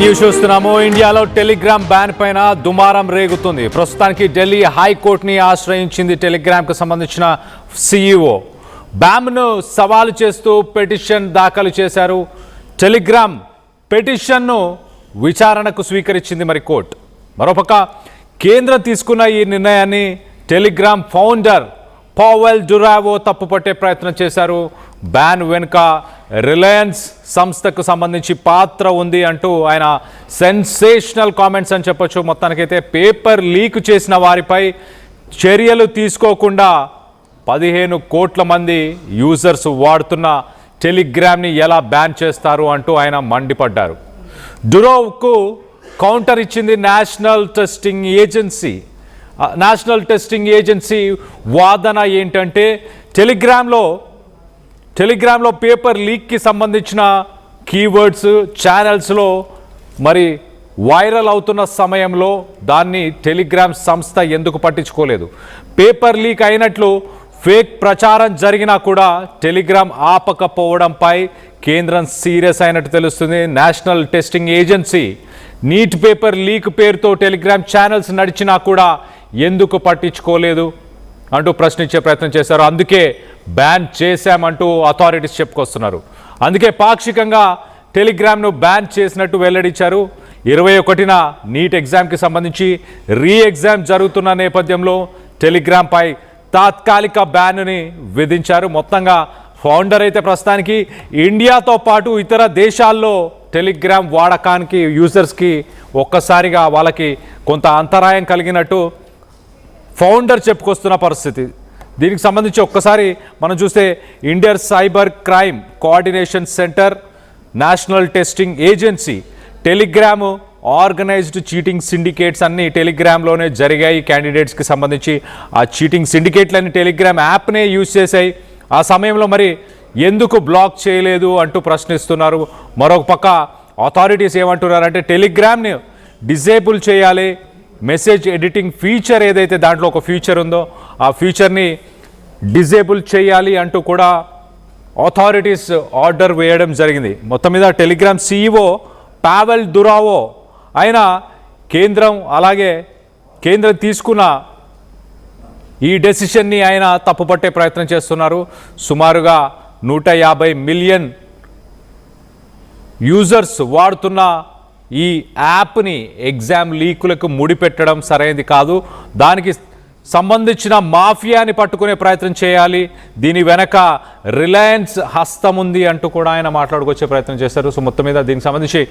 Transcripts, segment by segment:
News చూస్తున్నాము. ఇండియాలో Telegram ban పైన దుమారం రేగుతుంది. ప్రస్తుతానికి ఢిల్లీ హైకోర్టుని ఆశ్రయించింది టెలిగ్రామ్ కు సంబంధించిన సీఈఓ. బ్యాన్ను సవాలు చేస్తూ పిటిషన్ దాఖలు చేశారు. టెలిగ్రామ్ పిటిషన్ను విచారణకు స్వీకరించింది మరి కోర్టు. మరోపక్క కేంద్రం తీసుకున్న ఈ నిర్ణయాన్ని టెలిగ్రామ్ ఫౌండర్ పావెల్ డురావో తప్పుపట్టే ప్రయత్నం చేశారు. బ్యాన్ వెనుక రిలయన్స్ సంస్థకు సంబంధించి పాత్ర ఉంది అంటూ ఆయన సెన్సేషనల్ కామెంట్స్ అని చెప్పొచ్చు. మొత్తానికైతే పేపర్ లీక్ చేసిన వారిపై చర్యలు తీసుకోకుండా 15 కోట్ల మంది యూజర్స్ వాడుతున్న టెలిగ్రామ్ని ఎలా బ్యాన్ చేస్తారు అంటూ ఆయన మండిపడ్డారు. డురావ్కు కౌంటర్ ఇచ్చింది national testing agency. National testing agency వాదన ఏంటంటే టెలిగ్రామ్లో పేపర్ లీక్కి సంబంధించిన కీవర్డ్స్ ఛానల్స్లో మరి వైరల్ అవుతున్న సమయంలో దాన్ని టెలిగ్రామ్ సంస్థ ఎందుకు పట్టించుకోలేదు? పేపర్ లీక్ అయినట్లు ఫేక్ ప్రచారం జరిగినా కూడా టెలిగ్రామ్ ఆపకపోవడంపై కేంద్రం సీరియస్ అయినట్టు తెలుస్తుంది. National testing agency neat paper leak పేరుతో టెలిగ్రామ్ ఛానల్స్ నడిచినా కూడా ఎందుకు పట్టించుకోలేదు అంటూ ప్రశ్నించే ప్రయత్నం చేశారు. అందుకే బ్యాన్ చేశామంటూ అథారిటీస్ చెప్పుకొస్తున్నారు. అందుకే పాక్షికంగా టెలిగ్రామ్ను బ్యాన్ చేసినట్టు వెల్లడించారు. 21న నీట్ ఎగ్జామ్కి సంబంధించి రీ ఎగ్జామ్ జరుగుతున్న నేపథ్యంలో టెలిగ్రామ్పై తాత్కాలిక బ్యాన్ని విధించారు. మొత్తంగా ఫౌండర్ అయితే ప్రస్తుతానికి ఇండియాతో పాటు ఇతర దేశాల్లో టెలిగ్రామ్ వాడకానికి యూజర్స్కి ఒక్కసారిగా వాళ్ళకి కొంత అంతరాయం కలిగినట్టు ఫౌండర్ చెప్పుకొస్తున్న పరిస్థితి. దీనికి సంబంధించి ఒక్కసారి మనం చూస్తే Indian cyber crime coordination centre, national testing agency, Telegram organised cheating syndicates అన్నీ టెలిగ్రామ్లోనే జరిగాయి. క్యాండిడేట్స్కి సంబంధించి ఆ చీటింగ్ సిండికేట్లన్నీ టెలిగ్రామ్ యాప్నే యూజ్ చేశాయి. ఆ సమయంలో మరి ఎందుకు బ్లాక్ చేయలేదు అంటూ ప్రశ్నిస్తున్నారు. మరొక పక్క అథారిటీస్ ఏమంటున్నారంటే టెలిగ్రామ్ని డిజేబుల్ చేయాలి, మెసేజ్ ఎడిటింగ్ ఫీచర్ ఏదైతే దాంట్లో ఒక ఫీచర్ ఉందో ఆ ఫీచర్ని డిజేబుల్ చేయాలి అంటూ కూడా అథారిటీస్ ఆర్డర్ వేయడం జరిగింది. మొత్తం మీద టెలిగ్రామ్ సీఈఓ పావెల్ డురావో ఆయన కేంద్రం తీసుకున్న ఈ డెసిషన్ని ఆయన తప్పుపట్టే ప్రయత్నం చేస్తున్నారు. సుమారుగా 150 మిలియన్ యూజర్స్ వాడుతున్న ఈ యాప్ని ఎగ్జామ్ లీకులకు ముడిపెట్టడం సరైనది కాదు, దానికి సంబంధించిన మాఫియాని పట్టుకునే ప్రయత్నం చేయాలి, దీని వెనక రిలయన్స్ హస్తం ఉంది అంటూ కూడా ఆయన మాట్లాడుకొచ్చే ప్రయత్నం చేశారు. సో మొత్తం మీద దీనికి సంబంధించి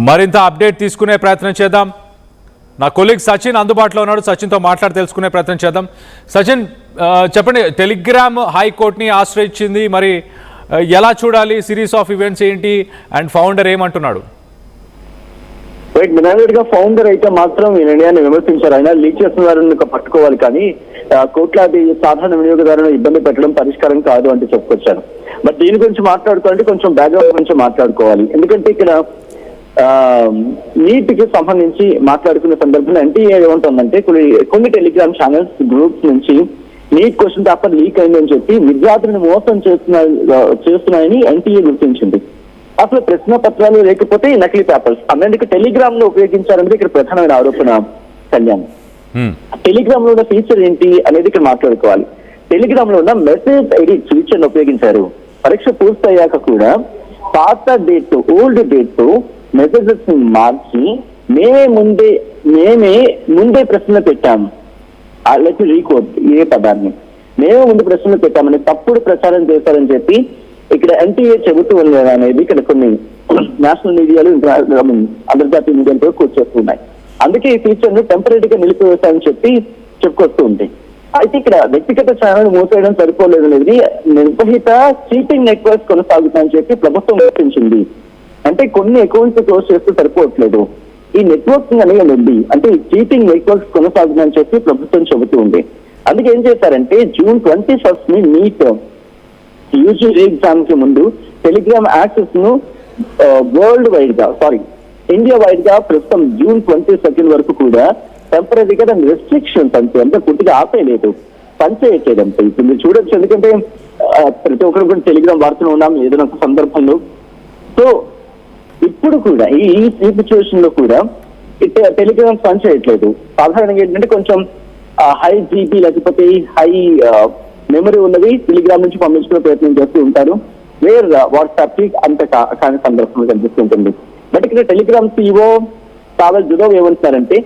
మరింత అప్డేట్ తీసుకునే ప్రయత్నం చేద్దాం. నా కొలీగ్ సచిన్ అందుబాటులో ఉన్నాడు. సచిన్తో మాట్లాడి తెలుసుకునే ప్రయత్నం చేద్దాం. సచిన్, చెప్పండి, టెలిగ్రామ్ హైకోర్టుని ఆశ్రయించింది, మరి ఎలా చూడాలి? సిరీస్ ఆఫ్ ఈవెంట్స్ ఏంటి అండ్ ఫౌండర్ ఏమంటున్నాడు? గా ఫౌండర్ అయితే మాత్రం ఈ నిర్ణయాన్ని విమర్శించారు. ఆయన లీక్ చేస్తున్న వారిని పట్టుకోవాలి, కానీ కోట్లాది సాధారణ వినియోగదారులను ఇబ్బంది పెట్టడం పరిష్కారం కాదు అంటే చెప్పుకొచ్చారు. బట్ దీని గురించి మాట్లాడుకోవాలంటే కొంచెం బ్యాక్గ్రౌండ్ గురించి మాట్లాడుకోవాలి. ఎందుకంటే ఇక్కడ నీట్ కి సంబంధించి మాట్లాడుకునే సందర్భంలో ఎన్టీఏ ఏమంటుందంటే కొన్ని టెలిగ్రామ్ ఛానల్స్ గ్రూప్స్ నుంచి నీట్ క్వశ్చన్ పేపర్ లీక్ అయిందని చెప్పి విద్యార్థులను మోసం చేస్తున్నాయని ఎన్టీఏ గుర్తించింది. అసలు ప్రశ్న పత్రాలు లేకపోతే నకిలీ పేపర్స్ అన్నింటికి టెలిగ్రామ్ లో ఉపయోగించారనేది ఇక్కడ ప్రధానమైన ఆరోపణ. కళ్యాణ్, టెలిగ్రామ్ లో ఉన్న ఫీచర్ ఏంటి అనేది ఇక్కడ మాట్లాడుకోవాలి. టెలిగ్రామ్ లో ఉన్న మెసేజ్ ఎడిట్ ఫీచర్ ఉపయోగించారు. పరీక్ష పూర్తయ్యాక కూడా పాత డేట్ ఓల్డ్ డేట్ మెసేజెస్ ని మార్చి మేమే ముందే ప్రశ్న పెట్టాము, లెట్ రీకోడ్ ఏ పదాన్ని మేమే ముందు ప్రశ్నలు పెట్టామని తప్పుడు ప్రచారం చేశారని చెప్పి ఇక్కడ ఎన్టీఏ చెబుతూ ఉండేది అనేది ఇక్కడ కొన్ని నేషనల్ మీడియాలు అంతర్జాతీయ మీడియాలు కూడా కూర్చొస్తున్నాయి. అందుకే ఈ ఫీచర్ ను టెంపరీగా నిలిపివేశారని చెప్పి చెప్పుకొస్తూ ఉంటాయి. అయితే ఇక్కడ వ్యక్తిగత ఛానల్ మూసేయడం సరిపోలేదు అనేది నిర్వహిత చీటింగ్ నెట్వర్క్స్ కొనసాగుతాయని చెప్పి ప్రభుత్వం గుర్తించింది. అంటే కొన్ని అకౌంట్స్ క్లోజ్ చేస్తూ సరిపోవట్లేదు, ఈ నెట్వర్కింగ్ అనేది ఉంది, అంటే ఈ చీటింగ్ నెట్వర్క్స్ కొనసాగుతాయని చెప్పి ప్రభుత్వం చెబుతూ ఉంది. అందుకే ఏం చేశారంటే June 21 ని నీట్ యూజీ ఎగ్జామ్ కి ముందు టెలిగ్రామ్ యాక్సెస్ ను ఇండియా వైడ్ గా ప్రస్తుతం June 22 వరకు కూడా టెంపరీగా దాని రెస్ట్రిక్షన్స్ అంటే పూర్తిగా ఆపేయలేదు, పనిచేయట్లేదంటే. ఇప్పుడు మీరు చూడొచ్చు, ఎందుకంటే ప్రతి ఒక్కరు కూడా టెలిగ్రామ్ వాడుతూ ఉన్నాం ఏదైనా ఒక సందర్భంలో. సో ఇప్పుడు కూడా ఈ సిచ్యువేషన్ లో కూడా టెలిగ్రామ్స్ పనిచేయట్లేదు. సాధారణంగా ఏంటంటే కొంచెం హై జీబీ లేకపోతే హై మెమరీ ఉన్నవి టెలిగ్రామ్ నుంచి పంపించుకునే ప్రయత్నం చేస్తూ ఉంటారు. వేర్ వాట్సాప్ కి అంత కాని సందర్భంలో కనిపిస్తుంటుంది. బట్ ఇక్కడ టెలిగ్రామ్ CEO పావెల్ దురోవ్ ఏమంటున్నారంటే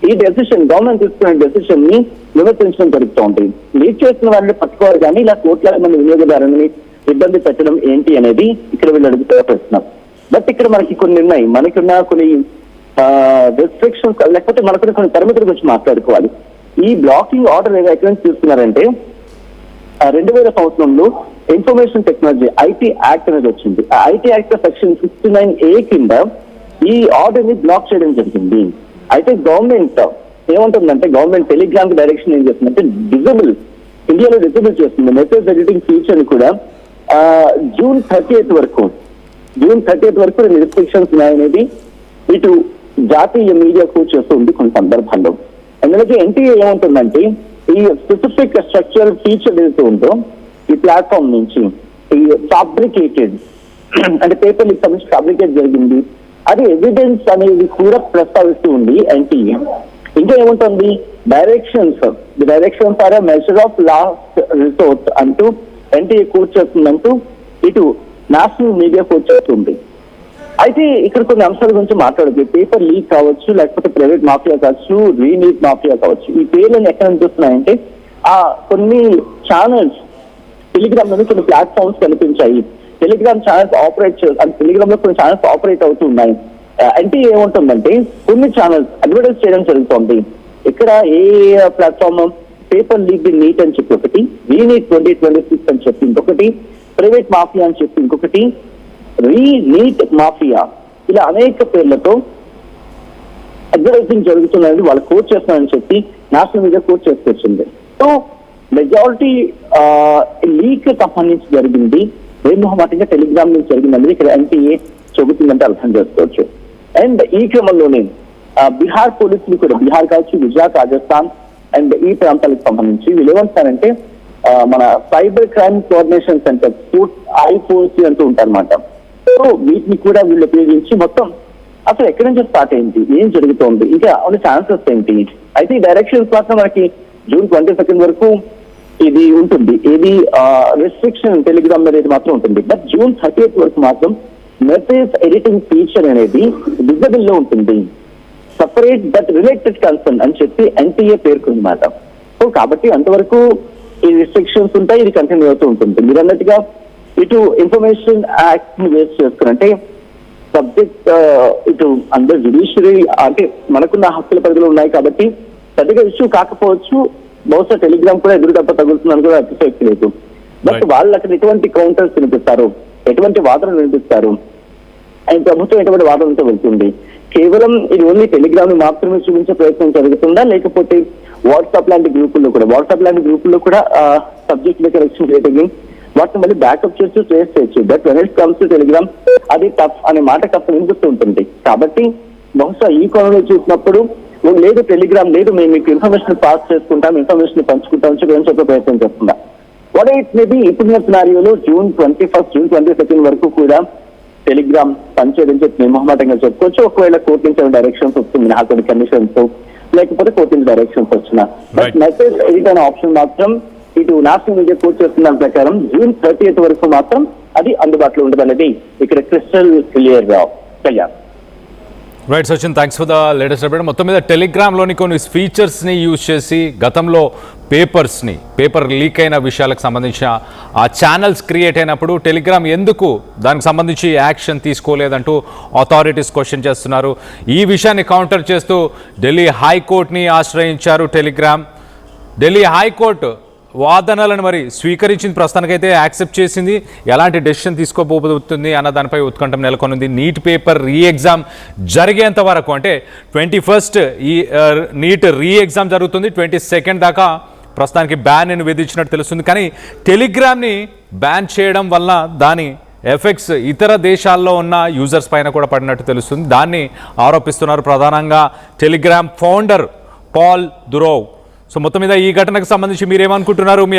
ఈ డెసిషన్ గవర్నమెంట్ తీసుకునే డెసిషన్ ని విమర్శించడం జరుగుతూ ఉంటుంది. లీక్ చేస్తున్న వారిని పట్టుకోవాలి కానీ ఇలా కోట్లాది మంది వినియోగదారుని ఇబ్బంది పెట్టడం ఏంటి అనేది ఇక్కడ వీళ్ళు అడుగుతున్న ప్రశ్న. బట్ ఇక్కడ మనకి కొన్ని ఉన్నాయి, మనకున్న కొన్ని రెస్ట్రిక్షన్స్ లేకపోతే మనకున్న కొన్ని పరిమితుల గురించి మాట్లాడుకోవాలి. ఈ బ్లాకింగ్ ఆర్డర్ ఎక్కడి నుంచి తీసుకున్నారంటే 2000 సంవత్సరంలో ఇన్ఫర్మేషన్ టెక్నాలజీ IT యాక్ట్ అనేది వచ్చింది. ఆ IT యాక్ట్ సెక్షన్ 69A కింద ఈ ఆర్డర్ ని బ్లాక్ చేయడం జరిగింది. అయితే గవర్నమెంట్ ఏమంటుందంటే గవర్నమెంట్ టెలిగ్రామ్ డైరెక్షన్ ఏం చేస్తుందంటే డిజబుల్ ఇండియాలో డిజబుల్ చేస్తుంది. మెసేజ్ ఎడిటింగ్ ఫీచర్ ని కూడా జూన్ 30th వరకు రిస్ట్రిక్షన్స్ ఉన్నాయనేది ఇటు జాతీయ మీడియా కూడా చేస్తుంది కొన్ని సందర్భాల్లో. అందుకే NTA ఏమంటుందంటే ఈ స్పెసిఫిక్ స్ట్రక్చరల్ ఫీచర్ ఏదైతే ఉందో ఈ ప్లాట్ఫామ్ నుంచి ఈ ఫ్యాబ్రికేటెడ్ అంటే పేపర్ లీక్ సంబంధించి ఫ్యాబ్రికేట్ జరిగింది అది ఎవిడెన్స్ అనేది కూడా ప్రస్తావిస్తూ ఉంది NTA. ఇంకా ఏముంటుంది directions are measure of last resort అంటూ NTA కోట్ చేస్తుందంటూ ఇటు నేషనల్ మీడియా కోట్ చేస్తుంది. అయితే ఇక్కడ కొన్ని అంశాల గురించి మాట్లాడుతుంది. పేపర్ లీక్ కావచ్చు, లేకపోతే ప్రైవేట్ మాఫియా కావచ్చు, రీనీట్ మాఫియా కావచ్చు. ఈ పేర్లను ఎక్కడ అనిపిస్తున్నాయంటే కొన్ని ఛానల్స్ టెలిగ్రామ్ లోని కొన్ని ప్లాట్ఫామ్స్ కనిపించాయి. టెలిగ్రామ్ ఛానల్స్ టెలిగ్రామ్ లో కొన్ని ఛానల్స్ ఆపరేట్ అవుతున్నాయి. అంటే ఏముంటుందంటే కొన్ని ఛానల్స్ అడ్వర్టైజ్ చేయడం జరుగుతుంది. ఇక్కడ ఏ ప్లాట్ఫామ్ పేపర్ లీక్ నీట్ అని చెప్పి ఒకటి, రీనీట్ 2026 అని చెప్పి ఇంకొకటి, ప్రైవేట్ మాఫియా అని చెప్పి ఇంకొకటి, రీనీట్ మాఫియా, ఇలా అనేక పేర్లతో అడ్వర్టైజింగ్ జరుగుతున్నది వాళ్ళు కోట్ చేస్తున్నారని చెప్పి నేషనల్ మీడియా కోట్ చేసుకొచ్చింది. సో మెజారిటీ లీక్ సంబంధించి జరిగింది వేమోహమాటంగా టెలిగ్రామ్ నుంచి జరిగిందని ఇక్కడ NTA చెబుతుందంటే అర్థం చేసుకోవచ్చు. అండ్ ఈ క్రమంలోనే బీహార్ పోలీసులు కూడా బీహార్ కావచ్చు, గుజరాత్, రాజస్థాన్ అండ్ ఈ ప్రాంతాలకు సంబంధించి వీళ్ళు ఏమంటారంటే మన cyber crime coordination centre I4C అంటూ ఉంటారన్నమాట. సో వీటిని కూడా వీళ్ళు ఉపయోగించి మొత్తం అసలు ఎక్కడి నుంచి స్టార్ట్ అయింది, ఏం జరుగుతోంది, ఇంకా ఉన్న ఛాన్సెస్ ఏంటి. అయితే ఈ డైరెక్షన్స్ మాత్రం మనకి జూన్ 22 వరకు ఇది ఉంటుంది. ఇది రెస్ట్రిక్షన్ టెలిగ్రామ్ అనేది మాత్రం ఉంటుంది. బట్ జూన్ 30th వరకు మాత్రం మెసేజ్ ఎడిటింగ్ ఫీచర్ అనేది విజిబుల్ లో ఉంటుంది. సపరేట్ బట్ రిలేటెడ్ కన్సర్న్ అని చెప్పి NTA పేర్కొన్నమాట. సో కాబట్టి అంతవరకు ఈ రిస్ట్రిక్షన్స్ ఉంటాయి, ఇది కంటిన్యూ అవుతూ ఉంటుంది. మీరు అన్నట్టుగా ఇటు ఇన్ఫర్మేషన్ యాక్ట్ ని వేస్ట్ చేసుకుని అంటే సబ్జెక్ట్ ఇటు అందరు జ్యుడిషియరీ అంటే మనకున్న హక్కుల పరిధిలో ఉన్నాయి కాబట్టి పెద్దగా ఇష్యూ కాకపోవచ్చు. బహుశా టెలిగ్రామ్ కూడా ఎదురు దెబ్బ తగులుతుందని కూడా అతిశక్తి లేదు. బట్ వాళ్ళు అక్కడ ఎటువంటి కౌంటర్స్ వినిపిస్తారు, ఎటువంటి వాదనలు వినిపిస్తారు, ఆయన ప్రభుత్వం ఎటువంటి వాదనలతో వెళ్తుంది, కేవలం ఇది ఓన్లీ టెలిగ్రామ్ మాత్రమే చూపించే ప్రయత్నం జరుగుతుందా, లేకపోతే వాట్సాప్ లాంటి గ్రూపుల్లో కూడా సబ్జెక్ట్ కరెక్షన్ రేటింగ్ వాటిని మళ్ళీ బ్యాకప్ చేస్తూ ట్రేస్ చేయొచ్చు. But when it comes to Telegram అది టఫ్ అనే మాట కాస్త వినిపిస్తూ ఉంటుంది. కాబట్టి బహుశా ఈ కోణంలో చూసినప్పుడు లేదు టెలిగ్రామ్ లేదు, మేము మీకు ఇన్ఫర్మేషన్ పాస్ చేసుకుంటాం, ఇన్ఫర్మేషన్ పంచుకుంటాం చెప్పే ప్రయత్నం చేస్తుందా. వాట్ ఇట్ మేబీ ఇప్పుడున్న సినారియోలో జూన్ 22 వరకు కూడా టెలిగ్రామ్ పనిచేయడం చెప్పి నిర్మోహమాటంగా చెప్పుకోవచ్చు. ఒకవేళ కోర్టు నుంచి డైరెక్షన్స్ వస్తుంది, నాకు కొన్ని కండిషన్స్ లేకపోతే కోర్టు నుంచి డైరెక్షన్స్ వచ్చిన బట్ మెసేజ్ ఎడిట్ అనే ఆప్షన్ మాత్రం ఇటు నేషనల్ మీడియా కోర్టు చేస్తున్న దాని ప్రకారం జూన్ 30th వరకు మాత్రం అది అందుబాటులో ఉండదు అనేది ఇక్కడ crystal clear Kalyan. Right Sachin, thanks for the latest update. మొత్తం మీద టెలిగ్రామ్లోని కొన్ని ఫీచర్స్ని యూజ్ చేసి గతంలో పేపర్ లీక్ అయిన విషయాలకు సంబంధించిన ఆ ఛానల్స్ క్రియేట్ అయినప్పుడు టెలిగ్రామ్ ఎందుకు దానికి సంబంధించి యాక్షన్ తీసుకోలేదంటూ అథారిటీస్ క్వశ్చన్ చేస్తున్నారు. ఈ విషయాన్ని కౌంటర్ చేస్తూ ఢిల్లీ హైకోర్టుని ఆశ్రయించారు టెలిగ్రామ్. ఢిల్లీ హైకోర్టు వాదనలను మరి స్వీకరించింది, ప్రస్తుతానికైతే యాక్సెప్ట్ చేసింది. ఎలాంటి డెసిషన్ తీసుకోబోతుంది అన్న దానిపై ఉత్కంఠం నెలకొనుంది. నీట్ పేపర్ రీ ఎగ్జామ్ జరిగేంత వరకు అంటే 21st ఈ నీట్ రీ ఎగ్జామ్ జరుగుతుంది. 22nd దాకా ప్రస్తుతానికి బ్యాన్ విధించినట్టు తెలుస్తుంది. కానీ టెలిగ్రామ్ని బ్యాన్ చేయడం వల్ల దాని ఎఫెక్ట్స్ ఇతర దేశాల్లో ఉన్న యూజర్స్ పైన కూడా పడినట్టు తెలుస్తుంది. దాన్ని ఆరోపిస్తున్నారు ప్రధానంగా టెలిగ్రామ్ ఫౌండర్ పాల్ దురోవ్. సో మొత్తం మీద ఈ ఘటనకు సంబంధించి మీరేమనుకుంటున్నారు? మీ